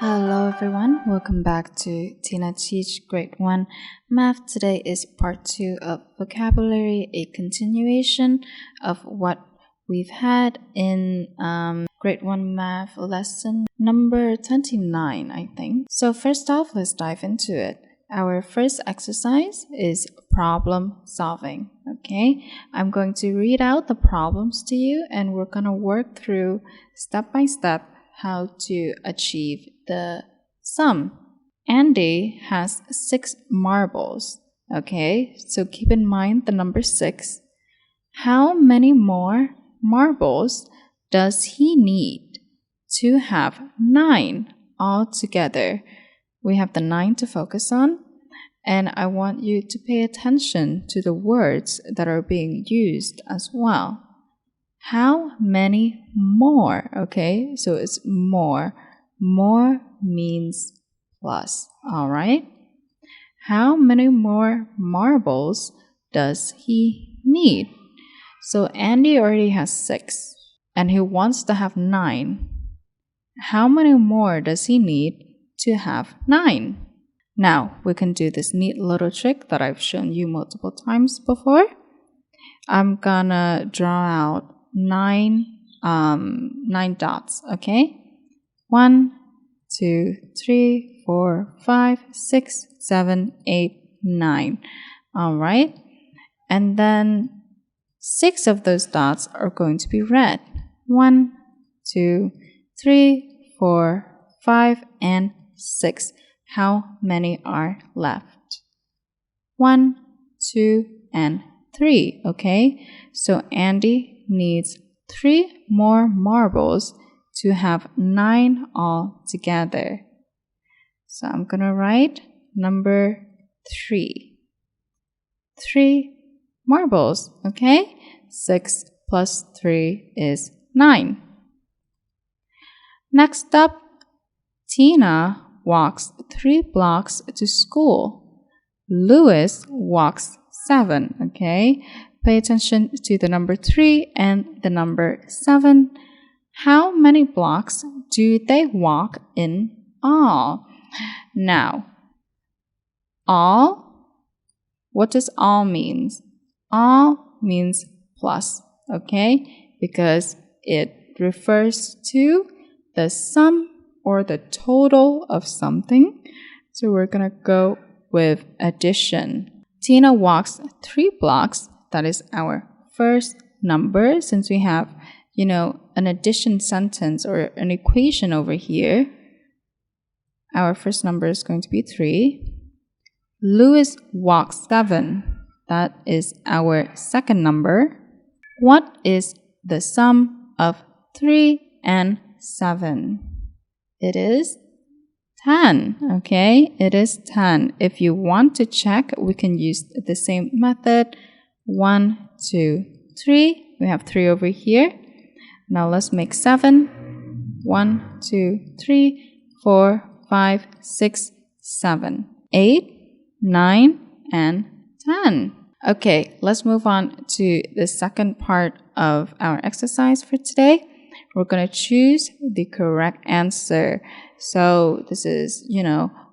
Hello everyone, welcome back to Tina Teach Grade 1 Math. Today is part 2 of vocabulary, a continuation of what we've had in Grade 1 Math lesson number 29, I think. So first off, let's dive into it. Our first exercise is problem solving, okay? I'm going to read out the problems to you and we're going to work through step by step how to achieve the sum. Andy has 6 marbles, okay? So keep in mind the number 6. How many more marbles does he need to have 9 altogether? We have the 9 to focus on, and I want you to pay attention to the words that are being used as well. How many more? Okay, so it's more. More means plus, all right? How many more marbles does he need? So Andy already has 6, and he wants to have 9. How many more does he need to have 9? Now, we can do this neat little trick that I've shown you multiple times before. I'm gonna draw out 9 dots, okay? 1, 2, 3, 4, 5, 6, 7, 8, 9. All right. And then 6 of those dots are going to be red. 1, 2, 3, 4, 5, and 6. How many are left? 1, 2, and 3. Okay. So Andy needs 3 more marbles to have 9 all together. So I'm going to write number 3. 3 marbles, okay? 6 plus 3 is 9. Next up, Tina walks 3 blocks to school. Louis walks 7, okay? Pay attention to the number 3 and the number 7. How many blocks do they walk in all? Now, all, what does all means? All means plus, okay? Because it refers to the sum or the total of something. So we're going to go with addition. Tina walks 3 blocks. That is our first number since we have, an addition sentence or an equation over here. Our first number is going to be 3. Louis walks 7. That is our second number. What is the sum of 3 and 7? It is 10, okay? It is 10. If you want to check, we can use the same method. 1, 2, 3. We have 3 over here. Now let's make 7. 1, 2, 3, 4, 5, 6, 7, 8, 9, and 10. Okay, let's move on to the second part of our exercise for today. We're going to choose the correct answer. So this is,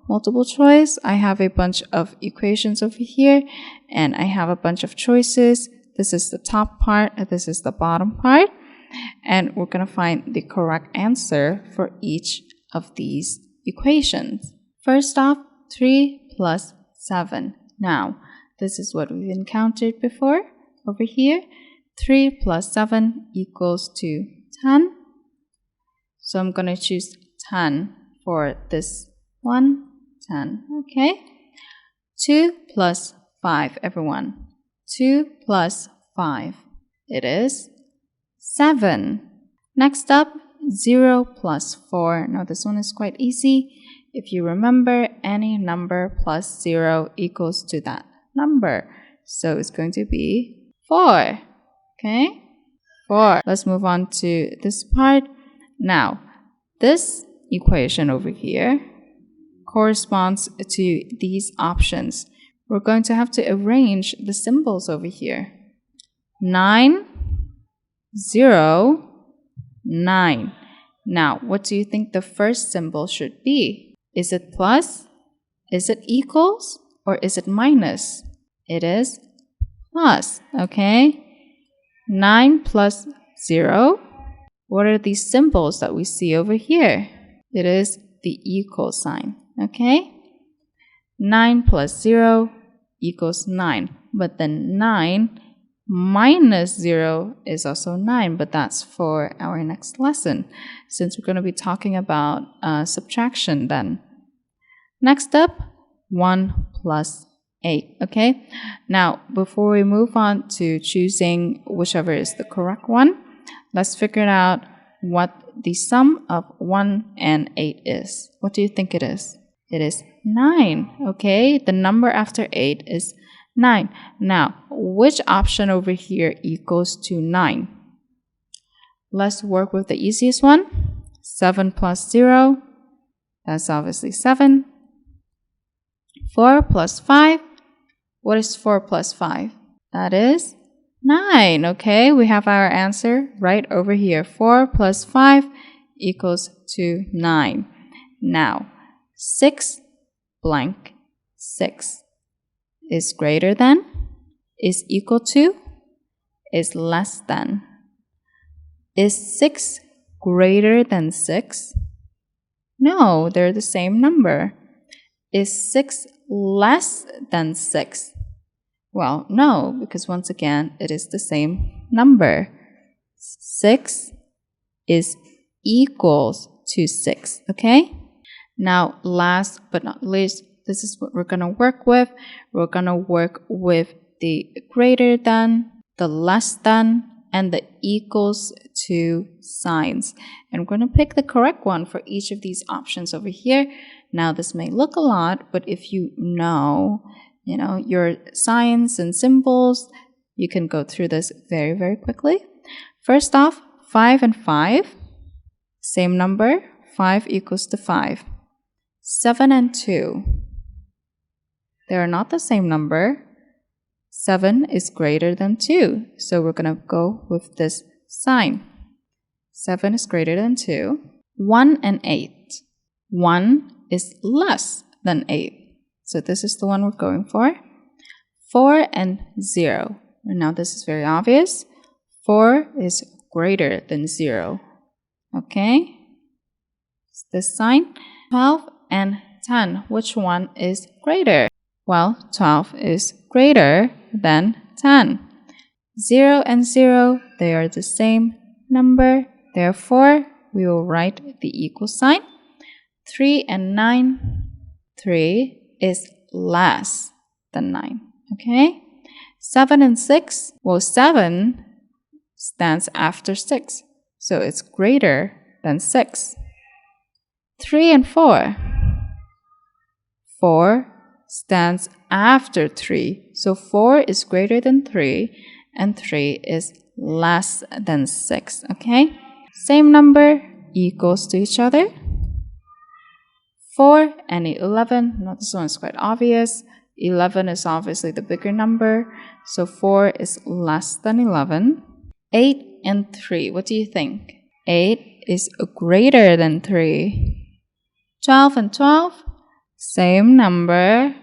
multiple choice. I have a bunch of equations over here, and I have a bunch of choices. This is the top part, this is the bottom part. And we're going to find the correct answer for each of these equations. First off, 3 plus 7. Now, this is what we've encountered before over here. 3 plus 7 equals to 10. So I'm going to choose 10 for this one. 10, okay? 2 plus 5, everyone. 2 plus 5. It is 7. Next up, 0 plus 4. Now this one is quite easy. If you remember, any number plus 0 equals to that number. So it's going to be 4. Okay? 4. Let's move on to this part. Now, this equation over here corresponds to these options. We're going to have to arrange the symbols over here. 9, 0, 9. Now, what do you think the first symbol should be? Is it plus? Is it equals? Or is it minus? It is plus, okay? 9 plus 0. What are these symbols that we see over here? It is the equal sign, okay? 9 plus 0 equals 9. But then 9 minus 0 is also 9, but that's for our next lesson, since we're going to be talking about subtraction then. Next up, 1 plus 8, okay? Now, before we move on to choosing whichever is the correct one, let's figure out what the sum of 1 and 8 is. What do you think it is? It is 9, okay? The number after 8 is 9. Now, which option over here equals to 9? Let's work with the easiest one. 7 plus 0, that's obviously 7. 4 plus 5, what is 4 plus 5? That is 9, okay? We have our answer right over here. 4 plus 5 equals to 9. Now, 6 blank 6 is greater than, is equal to, is less than. Is 6 greater than 6? No, they're the same number. Is 6 less than 6? Well, no, because once again, it is the same number. 6 is equals to 6, okay? Now, last but not least, this is what we're going to work with. We're going to work with the greater than, the less than, and the equals to signs. And we're going to pick the correct one for each of these options over here. Now, this may look a lot, but if you know your signs and symbols, you can go through this very, very quickly. First off, 5 and 5, same number, 5 equals to 5. 7 and 2, they are not the same number. 7 is greater than 2, so we're going to go with this sign. 7 is greater than 2. 1 and 8, 1 is less than 8. So this is the one we're going for. 4 and 0. And now this is very obvious. 4 is greater than 0. Okay? It's this sign. 12 and 10. Which one is greater? Well, 12 is greater than 10. 0 and 0, they are the same number. Therefore, we will write the equal sign. 3 and 9. 3 is less than 9, okay? 7 and 6, well, 7 stands after 6, so it's greater than 6. 3 and 4, 4 stands after 3, so 4 is greater than 3, and 3 is less than 6, okay? Same number equals to each other. 4 and 11, now this one is quite obvious. 11 is obviously the bigger number, so 4 is less than 11. 8 and 3, what do you think? 8 is greater than 3. 12 and 12, same number,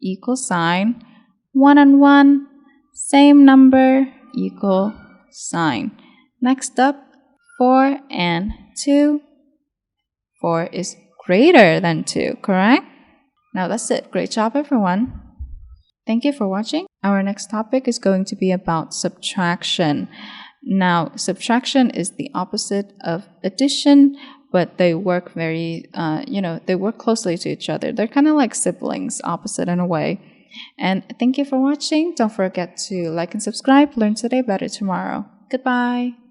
equal sign. 1 and 1, same number, equal sign. Next up, 4 and 2. 4 is greater than 2, correct? Now that's it. Great job, everyone. Thank you for watching. Our next topic is going to be about subtraction. Now, subtraction is the opposite of addition, but they work very, they work closely to each other. They're kind of like siblings, opposite in a way. And thank you for watching. Don't forget to like and subscribe. Learn today, better tomorrow. Goodbye.